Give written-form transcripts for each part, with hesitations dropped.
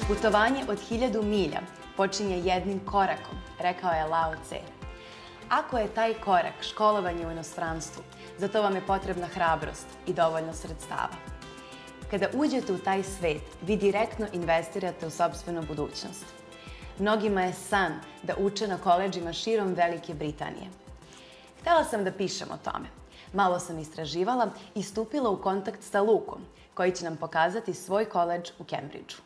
Putovanje od 1000 milja počinje jednim korakom, rekao je Lao Tse. Ako je taj korak školovanje u inostranstvu, za to vam je potrebna hrabrost i dovoljno sredstava. Kada uđete u taj svet, vi direktno investirate u sopstvenu budućnost. Mnogima je san da uče na koledžima širom Velike Britanije. Htela sam da pišem o tome. Malo sam istraživala i stupila u kontakt sa Lukom, koji će nam pokazati svoj koledž u Kembridžu.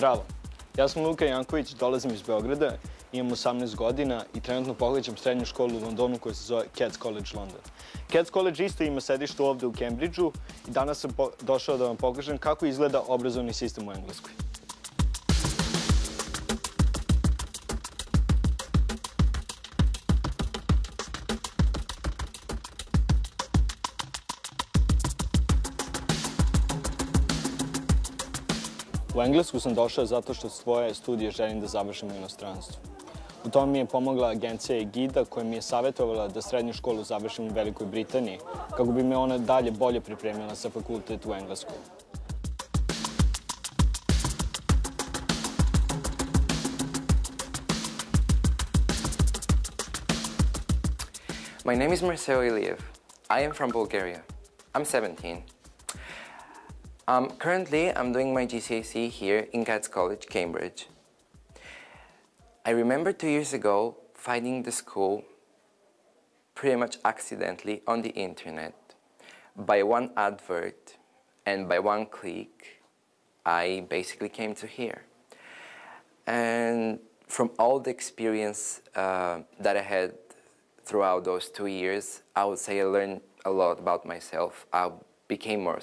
Zdravo, ja sam Luka Janković, dolazim iz Beograda, imam 18 godina i trenutno pohađam srednju školu u Londonu koja se zove King's College London. King's College isto ima sedište ovde u Kembridžu i danas sam došao da vam pokažem kako izgleda obrazovni sistem u Engleskoj. U Englesku sam došao zato što svoje studije želim da završim u inostranstvu. U tome mi je pomogla agencija Egida koja mi je savjetovala da srednju školu završim u Velikoj Britaniji kako bi me ona dalje bolje pripremila za fakultet u Engleskoj. My name is Marcel Iliev. I am from Bulgaria. I'm 17. Currently, I'm doing my GCSE here in King's College, Cambridge. I remember 2 years ago finding the school pretty much accidentally on the internet. By one advert and by one click, I basically came to here. And from all the experience that I had throughout those 2 years, I would say I learned a lot about myself. I became more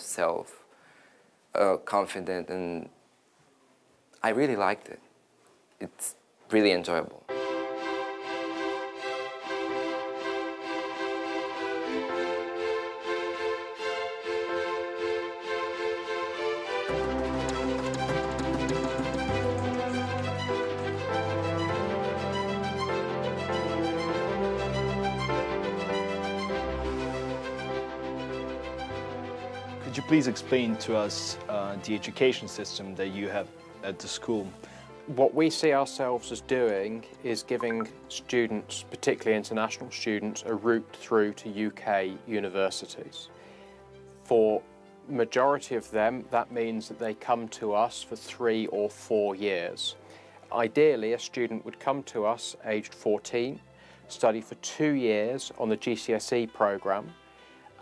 confident, and I really liked it. It's really enjoyable. Could you please explain to us the education system that you have at the school? What we see ourselves as doing is giving students, particularly international students, a route through to UK universities. For majority of them, that means that they come to us for 3 or 4 years. Ideally, a student would come to us aged 14, study for 2 years on the GCSE programme,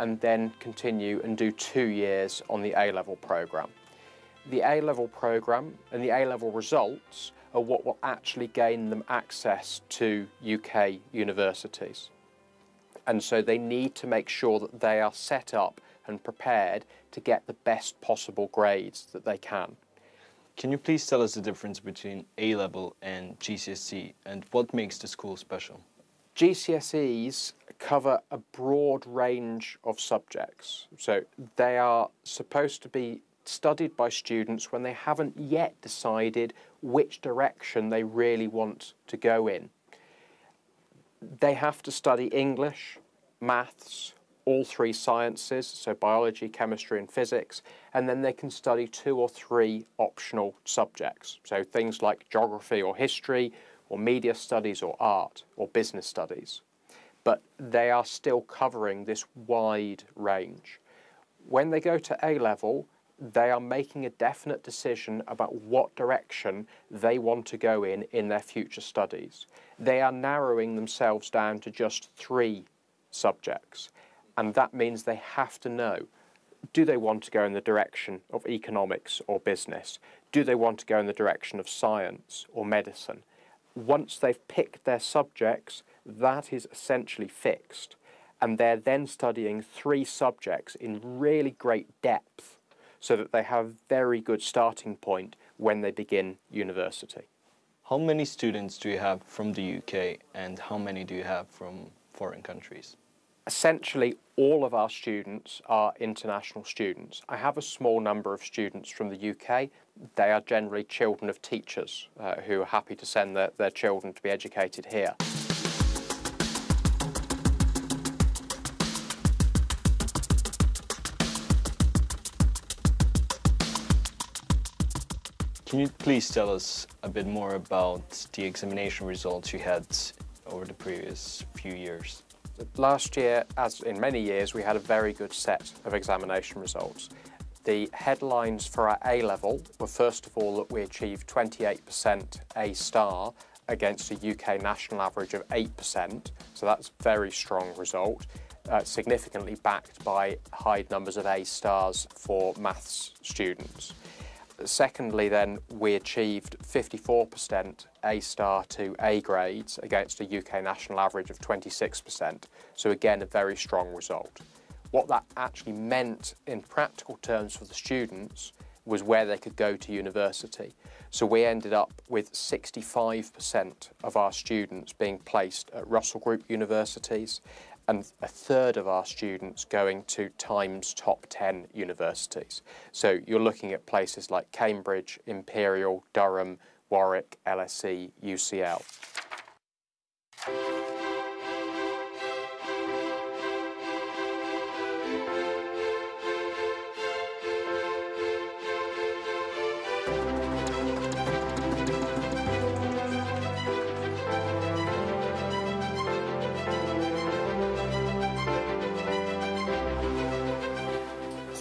and then continue and do 2 years on the A-level programme. The A-level programme and the A-level results are what will actually gain them access to UK universities. And so they need to make sure that they are set up and prepared to get the best possible grades that they can. Can you please tell us the difference between A-level and GCSE and what makes the school special? GCSEs cover a broad range of subjects. So they are supposed to be studied by students when they haven't yet decided which direction they really want to go in. They have to study English, maths, all 3 sciences, so biology, chemistry and physics, and then they can study 2 or 3 optional subjects, so things like geography or history, or media studies or art or business studies. But they are still covering this wide range. When they go to A-level, they are making a definite decision about what direction they want to go in their future studies. They are narrowing themselves down to just 3 subjects, and that means they have to know, do they want to go in the direction of economics or business? Do they want to go in the direction of science or medicine? Once they've picked their subjects, that is essentially fixed, and they're then studying 3 subjects in really great depth so that they have a very good starting point when they begin university. How many students do you have from the UK and how many do you have from foreign countries? Essentially, all of our students are international students. I have a small number of students from the UK. They are generally children of teachers who are happy to send their children to be educated here. Can you please tell us a bit more about the examination results you had over the previous few years? Last year, as in many years, we had a very good set of examination results. The headlines for our A-level were, first of all, that we achieved 28% A-star against a UK national average of 8%, so that's a very strong result, significantly backed by high numbers of A-stars for maths students. Secondly, then, we achieved 54% A-star to A grades against a UK national average of 26%. So again, a very strong result. What that actually meant in practical terms for the students was where they could go to university. So we ended up with 65% of our students being placed at Russell Group universities, and a third of our students going to Times top 10 universities. So you're looking at places like Cambridge, Imperial, Durham, Warwick, LSE, UCL.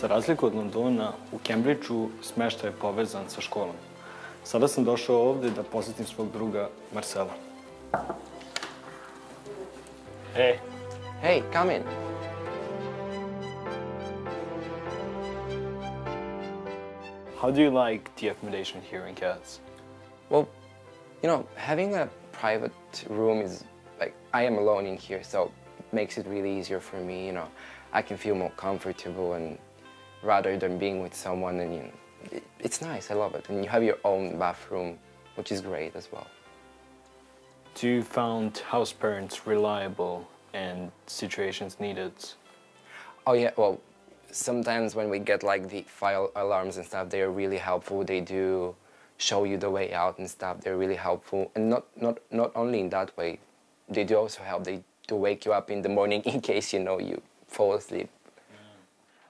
Za razliku od Londona, u Kembridžu smeštaj je povezan sa školom. Sada sam došao ovdje da posjetim svog druga Marcela. Hey. Hey, come in. How do you like the accommodation here in Cats? Well, you know, having a private room is like, I am alone in here, so it makes it really easier for me, you know. I can feel more comfortable and rather than being with someone, and you know, it's nice, I love it. And you have your own bathroom, which is great as well. Do you found house parents reliable and situations needed? Oh yeah, well, sometimes when we get like the fire alarms and stuff, they're really helpful. They do show you the way out and stuff. They're really helpful. And not only in that way, they do also help. They do wake you up in the morning in case, you know, you fall asleep.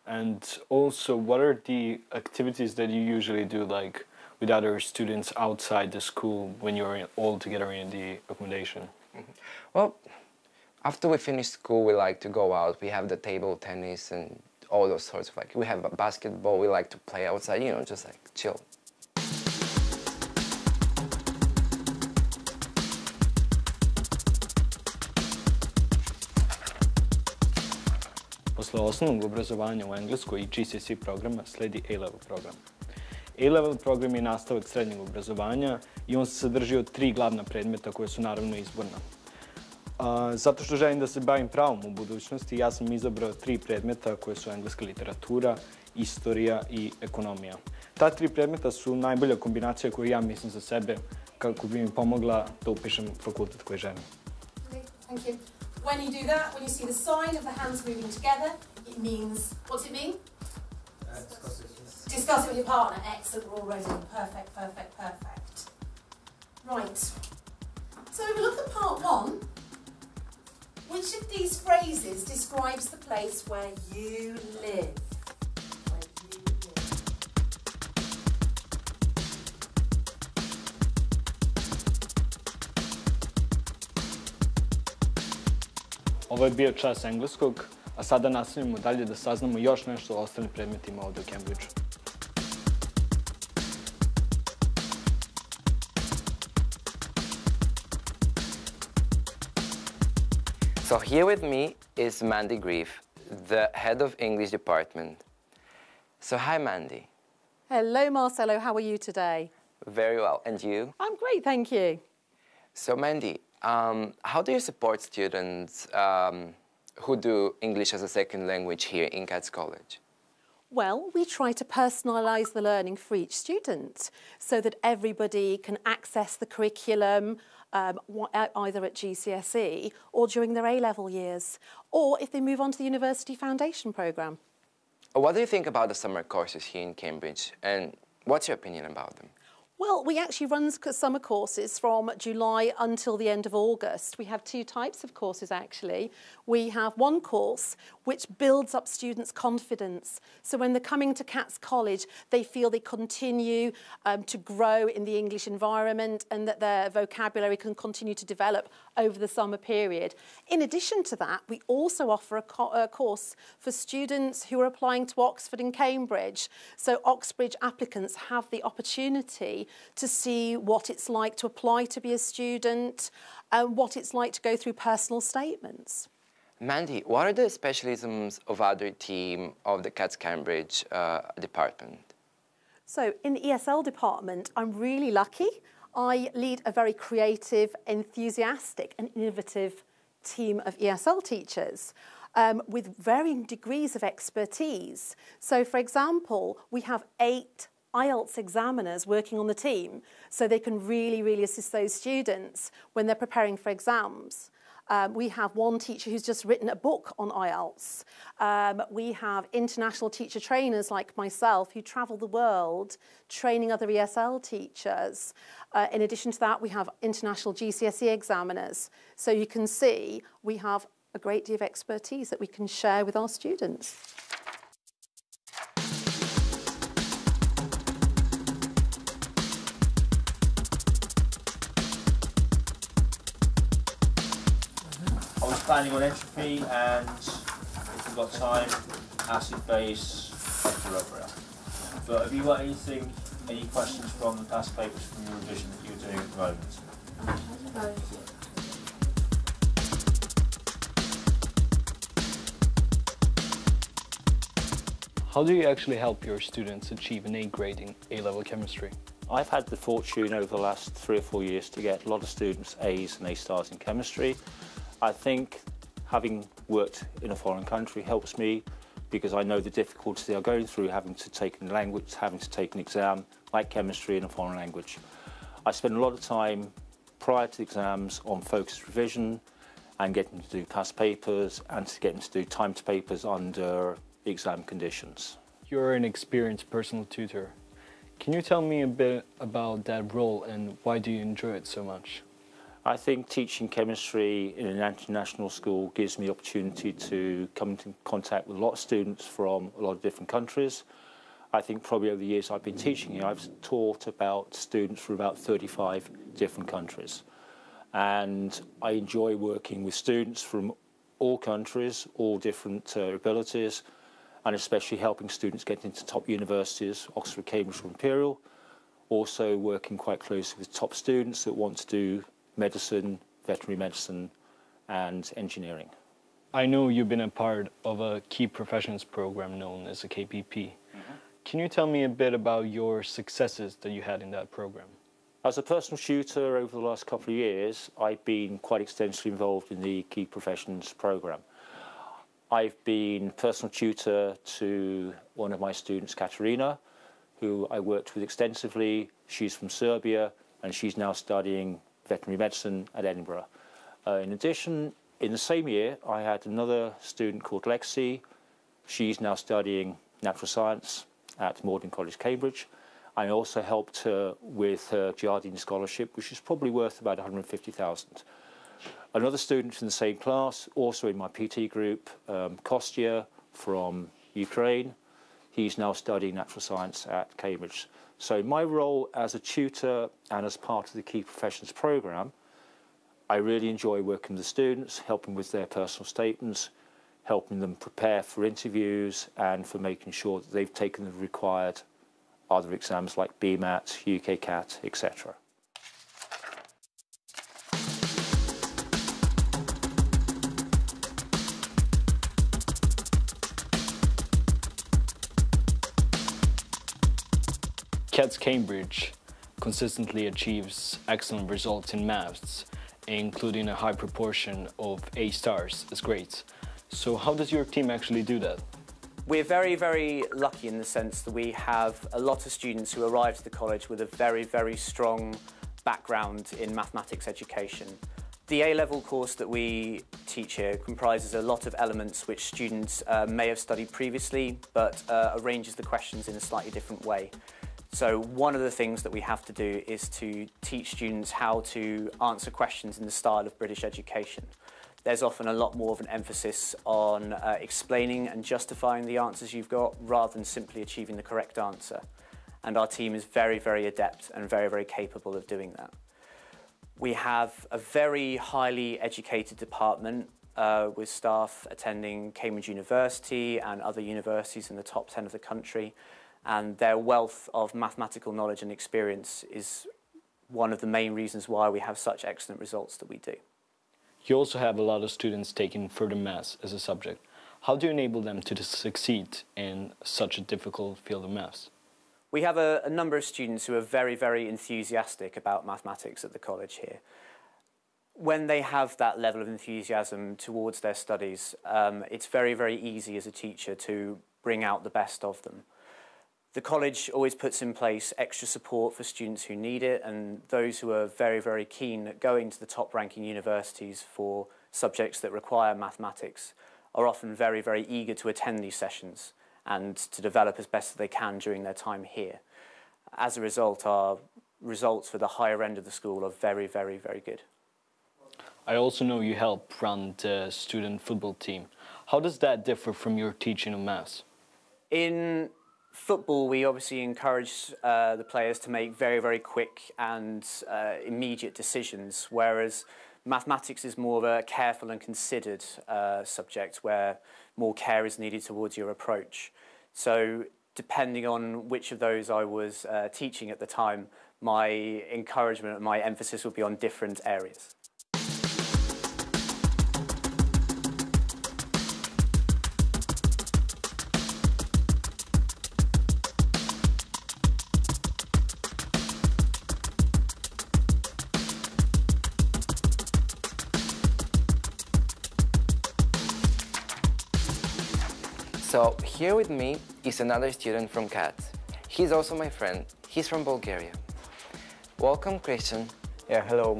And also, what are the activities that you usually do, like with other students outside the school when you're all together in the accommodation? Well, after we finish school, we like to go out. We have the table tennis and all those sorts of, like, we have a basketball. We like to play outside, you know, just like chill. Posle osnovnog obrazovanja u Engleskoj i GCSE programa sledi A-level program. A-level program je nastavak srednjeg obrazovanja i on se sadrži od 3 glavna predmeta koje su naravno izborna. Zato što želim da se bavim pravom u budućnosti, ja sam izabrao 3 predmeta koje su engleska literatura, istorija i ekonomija. Ta 3 predmeta su najbolja kombinacija koju ja mislim za sebe kako bi mi pomogla da upišem fakultet koji želim. Okay, thank you. When you do that, when you see the sign of the hands moving together, it means, what's it mean? Discuss it with your partner. Excellent, we're all ready. Perfect, perfect, perfect. Right. So if we look at part 1, which of these phrases describes the place where you live? Ovo je bio čas engleskog, a sada nastavljamo dalje da saznamo još nešto o ostalim predmetima ovdje u Kembridžu. So here with me is Mandy Grief, the head of English department. So hi, Mandy. Hello, Marcelo. How are you today? Very well. And you? I'm great, thank you. So Mandy, how do you support students who do English as a second language here in Cats College? Well, we try to personalise the learning for each student so that everybody can access the curriculum either at GCSE or during their A-level years, or if they move on to the University Foundation programme. What do you think about the summer courses here in Cambridge, and what's your opinion about them? Well, we actually run summer courses from July until the end of August. We have two types of courses, actually. We have one course which builds up students' confidence. So when they're coming to Cats College, they feel they continue to grow in the English environment and that their vocabulary can continue to develop over the summer period. In addition to that, we also offer a course for students who are applying to Oxford and Cambridge. So Oxbridge applicants have the opportunity to see what it's like to apply to be a student and what it's like to go through personal statements. Mandy, what are the specialisms of other team of the Cats Cambridge department? So in the ESL department, I'm really lucky. I lead a very creative, enthusiastic and innovative team of ESL teachers with varying degrees of expertise. So for example, we have 8 IELTS examiners working on the team, so they can really assist those students when they're preparing for exams. We have one teacher who's just written a book on IELTS. We have international teacher trainers like myself who travel the world training other ESL teachers. In addition to that, we have international GCSE examiners. So you can see we have a great deal of expertise that we can share with our students. I was planning on entropy and, if we've got time, acid base, equilibria. But have you got any questions from the past papers from your revision that you're doing at the moment? How do you actually help your students achieve an A grade in A-level chemistry? I've had the fortune over the last 3 or 4 years to get a lot of students A's and A stars in chemistry. I think having worked in a foreign country helps me because I know the difficulties they are going through having to take a language, having to take an exam like chemistry in a foreign language. I spend a lot of time prior to the exams on focused revision and getting to do past papers and to getting to do timed papers under exam conditions. You're an experienced personal tutor. Can you tell me a bit about that role and why do you enjoy it so much? I think teaching chemistry in an international school gives me the opportunity to come into contact with a lot of students from a lot of different countries. I think probably over the years I've been teaching here, I've taught about students from about 35 different countries. And I enjoy working with students from all countries, all different abilities, and especially helping students get into top universities, Oxford, Cambridge or Imperial. Also working quite closely with top students that want to do medicine, veterinary medicine and engineering. I know you've been a part of a key professions program known as a KPP. Can you tell me a bit about your successes that you had in that program? As a personal tutor over the last couple of years, I've been quite extensively involved in the key professions program. I've been personal tutor to one of my students, Katerina, who I worked with extensively. She's from Serbia and she's now studying veterinary medicine at Edinburgh. In addition, in the same year, I had another student called Lexi. She's now studying natural science at Magdalen College, Cambridge. I also helped her with her Jardine scholarship, which is probably worth about 150,000. Another student in the same class, also in my PT group, Kostya from Ukraine. He's now studying natural science at Cambridge. So my role as a tutor and as part of the Key Professions programme, I really enjoy working with the students, helping with their personal statements, helping them prepare for interviews and for making sure that they've taken the required other exams like BMAT, UK CAT, etc. Cats Cambridge consistently achieves excellent results in maths, including a high proportion of A stars as grades. So how does your team actually do that? We're very, very lucky in the sense that we have a lot of students who arrive to the college with a very, very strong background in mathematics education. The A-level course that we teach here comprises a lot of elements which students may have studied previously, but arranges the questions in a slightly different way. So one of the things that we have to do is to teach students how to answer questions in the style of British education. There's often a lot more of an emphasis on explaining and justifying the answers you've got rather than simply achieving the correct answer. And our team is very, very adept and very, very capable of doing that. We have a very highly educated department with staff attending Cambridge University and other universities in the top 10 of the country. And their wealth of mathematical knowledge and experience is one of the main reasons why we have such excellent results that we do. You also have a lot of students taking further maths as a subject. How do you enable them to succeed in such a difficult field of maths? We have a number of students who are very, very enthusiastic about mathematics at the college here. When they have that level of enthusiasm towards their studies, it's very, very easy as a teacher to bring out the best of them. The college always puts in place extra support for students who need it, and those who are very, very keen at going to the top-ranking universities for subjects that require mathematics are often very, very eager to attend these sessions and to develop as best as they can during their time here. As a result, our results for the higher end of the school are very, very, very good. I also know you help run the student football team. How does that differ from your teaching of maths? In football, we obviously encourage the players to make very, very quick and immediate decisions, whereas mathematics is more of a careful and considered subject where more care is needed towards your approach. So depending on which of those I was teaching at the time, my encouragement and my emphasis would be on different areas. So here with me is another student from CAT. He's also my friend. He's from Bulgaria. Welcome, Christian. Yeah, hello,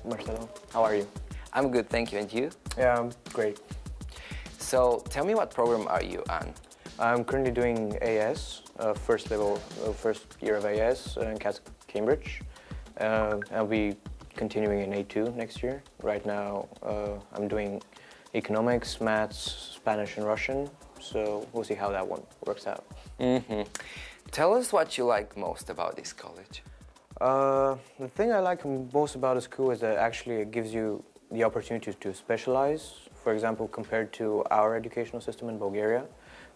Marcelo. How are you? I'm good, thank you. And you? Yeah, I'm great. So tell me, what program are you on? I'm currently doing AS, first year of AS in Kembridž. I'll be continuing in A2 next year. Right now, I'm doing economics, maths, Spanish, and Russian. So we'll see how that one works out. Mm-hmm. Tell us what you like most about this college. The thing I like most about the school is that actually it gives you the opportunity to specialize. For example, compared to our educational system in Bulgaria,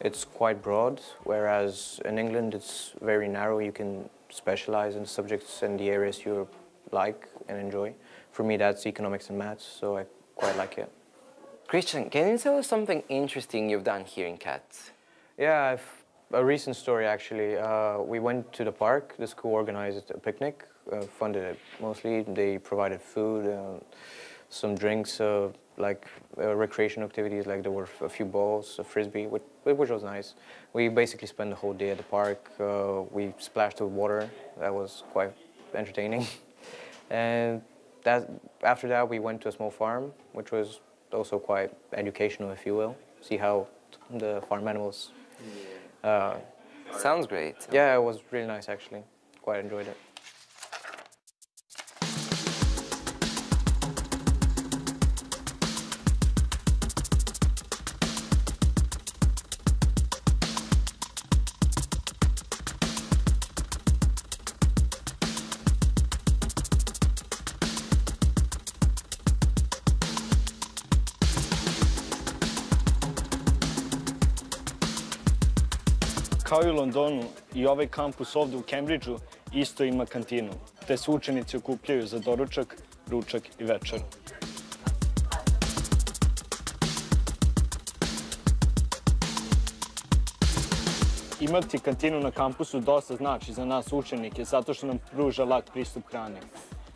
it's quite broad, whereas in England it's very narrow. You can specialize in subjects and the areas you like and enjoy. For me, that's economics and maths, so I quite like it. Christian, can you tell us something interesting you've done here in CAT? Yeah, a recent story actually. We went to the park. The school organized a picnic, funded it mostly. They provided food, some drinks, recreation activities, like there were a few balls, a frisbee, which was nice. We basically spent the whole day at the park. We splashed with water. That was quite entertaining. And after that, we went to a small farm, which was also quite educational, if you will. See how the farm animals... Sounds great. Yeah, it was really nice, actually. Quite enjoyed it. Kao i u Londonu, i ovaj kampus ovdje u Kembridžu isto ima kantinu, te se učenici okupljaju za doručak, ručak i večeru. Imati kantinu na kampusu dosta znači za nas učenike, zato što nam pruža lak pristup hrani.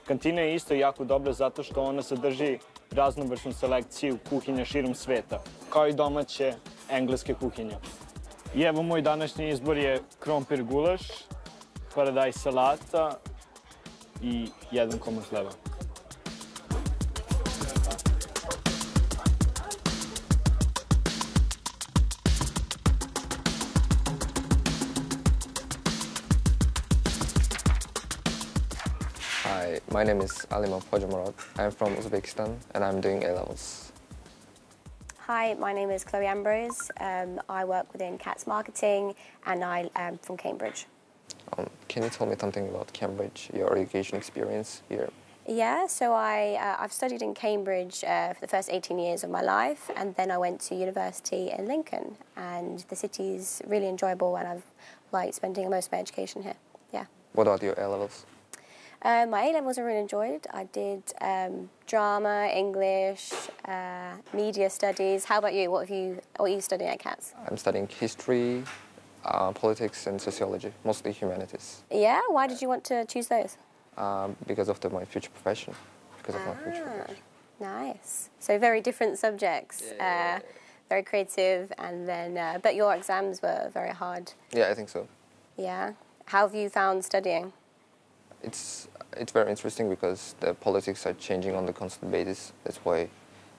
Kantina je isto jako dobra zato što ona sadrži raznovrsnu selekciju kuhinja širom sveta, kao i domaće engleske kuhinje. I evo moj današnji izbor je krompir gulaš, paradajz salata i jedan komad hleba. Hi, my name is Alima Pojamarot. I'm from Uzbekistan and I'm doing A-levels. Hi, my name is Chloe Ambrose. I work within CATS marketing and I am from Cambridge. Can you tell me something about Cambridge, your education experience here? Yeah, so I've studied in Cambridge for the first 18 years of my life, and then I went to university in Lincoln, and the city's really enjoyable and I've liked spending most of my education here. Yeah. What about your A-levels? My A-levels I really enjoyed. I did drama, English, media studies. How about you? What are you studying at CATS? I'm studying history, politics and sociology, mostly humanities. Yeah? Why did you want to choose those? Because of my future profession. Nice. So very different subjects. Yeah. Very creative, and then but your exams were very hard. Yeah, I think so. Yeah. How have you found studying? It's very interesting because the politics are changing on the constant basis. That's why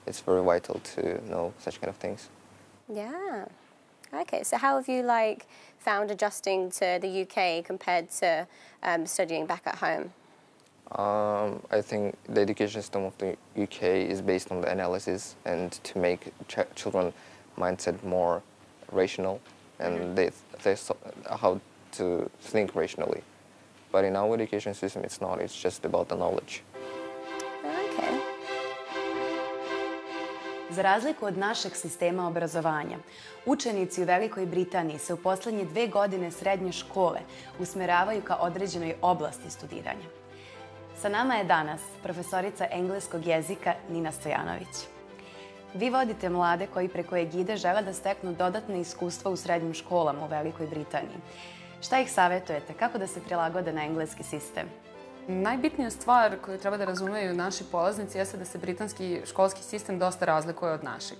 it's very vital to know such kind of things. Yeah. Okay. So how have you found adjusting to the UK compared to studying back at home? I think the education system of the UK is based on the analysis and to make children mindset more rational, and they how to think rationally. But in our education system, it's not. It's just about the knowledge. Okay. Za razliku od našeg sistema obrazovanja, učenici u Velikoj Britaniji se u poslednje 2 godine srednje škole usmeravaju ka određenoj oblasti studiranja. Sa nama je danas profesorica engleskog jezika Nina Stojanović. Vi vodite mlade koji preko Egide žele da steknu dodatne iskustva u srednjim školama u Velikoj Britaniji. Šta ih savjetujete? Kako da se prilagode na engleski sistem? Najbitnija stvar koju treba da razumeju naši polaznici jeste da se britanski školski sistem dosta razlikuje od našeg.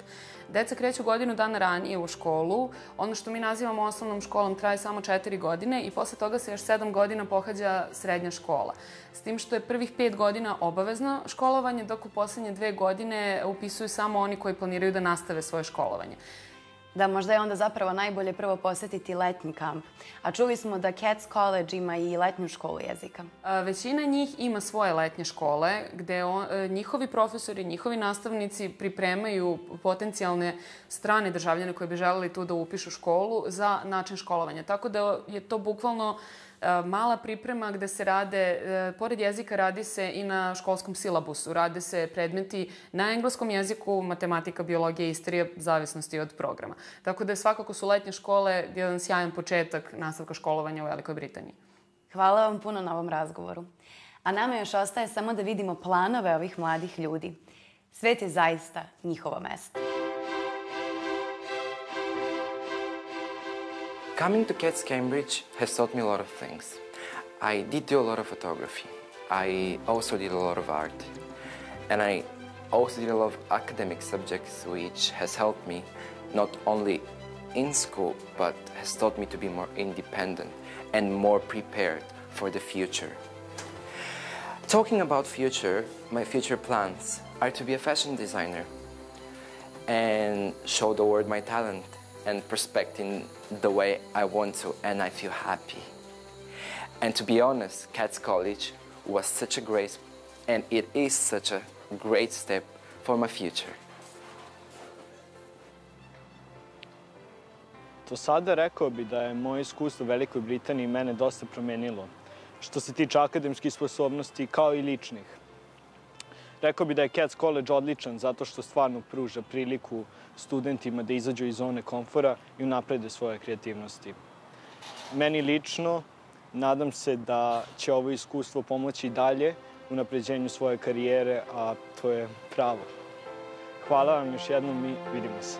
Deca kreću godinu dana ranije u školu. Ono što mi nazivamo osnovnom školom traje samo 4 godine i posle toga se još 7 godina pohađa srednja škola. S tim što je prvih 5 godina obavezno školovanje, dok u poslednje 2 godine upisuju samo oni koji planiraju da nastave svoje školovanje. Da, možda je onda zapravo najbolje prvo posetiti letnji kamp. A čuli smo da CATS College ima i letnju školu jezika. Većina njih ima svoje letnje škole gde njihovi profesori, njihovi nastavnici pripremaju potencijalne strane državljane koji bi želeli tu da upišu školu za način školovanja. Tako da je to bukvalno mala priprema gde se rade, pored jezika radi se i na školskom silabusu. Rade se predmeti na engleskom jeziku, matematika, biologija, istorija, zavisnosti od programa. Tako da svakako su letnje škole jedan sjajan početak nastavka školovanja u Velikoj Britaniji. Hvala vam puno na ovom razgovoru. A nama još ostaje samo da vidimo planove ovih mladih ljudi. Svet je zaista njihovo mesto. Coming to CATS Cambridge has taught me a lot of things. I did do a lot of photography. I also did a lot of art. And I also did a lot of academic subjects, which has helped me not only in school, but has taught me to be more independent and more prepared for the future. Talking about future, my future plans are to be a fashion designer and show the world my talent and perspective in the way I want to, and I feel happy. And to be honest, CATS College was such a great, and it is such a great step for my future. Do sada rekao bi da je moje iskustvo u Velikoj Britaniji mene dosta promenilo, što se tiče akademskih sposobnosti kao i ličnih. Rekao bi da je CATS College odličan zato što stvarno pruža priliku studentima da izađu iz zone komfora i unaprede svoje kreativnosti. Meni lično, nadam se da će ovo iskustvo pomoći dalje u unapređenju svoje karijere, a to je pravo. Hvala vam još jednom i vidimo se.